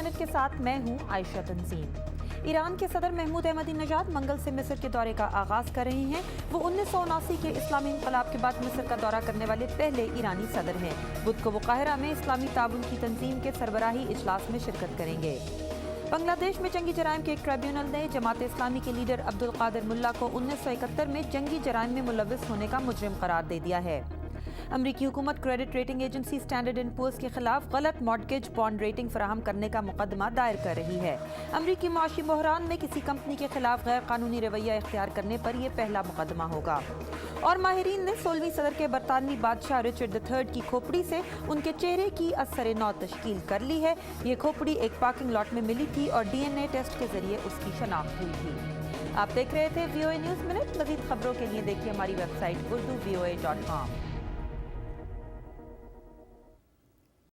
Minute کے ساتھ میں ہوں عائشہ تنظیم۔ ایران کے صدر محمود احمدی نژاد منگل سے مصر کے دورے کا آغاز کر رہے ہیں۔ وہ 1979 کے اسلامی انقلاب کے بعد مصر کا دورہ کرنے والے پہلے ایرانی صدر ہیں۔ بدھ کو وہ قاہرہ میں اسلامی تعاون کی تنظیم کے سربراہی اجلاس میں شرکت کریں گے۔ بنگلہ دیش میں جنگی جرائم کے ایک ٹریبیونل نے جماعت اسلامی کے لیڈر عبدالقادر ملا کو 1971 میں جنگی جرائم میں ملوث ہونے کا مجرم قرار دے دیا ہے۔ امریکی حکومت credit rating agency standard and pours کے خلاف غلط مارٹگیج بانڈ ریٹنگ فراہم کرنے کا مقدمہ دائر کر رہی ہے۔ امریکی معاشی بحران میں کسی کمپنی کے خلاف غیر قانونی رویہ اختیار کرنے پر یہ پہلا مقدمہ ہوگا۔ اور ماہرین نے 16ویں صدر کے برطانوی بادشاہ رچرڈ III کی کھوپڑی سے ان کے چہرے کی اثر نو تشکیل کر لی ہے۔ یہ کھوپڑی ایک پارکنگ لاٹ میں ملی تھی اور DNA ٹیسٹ کے ذریعے اس کی شناخت ہوئی تھی۔ آپ دیکھ رہے تھے VOA نیوز منٹ۔ مزید خبروں کے لیے دیکھیے ہماری ویب سائٹ urduvoa.com۔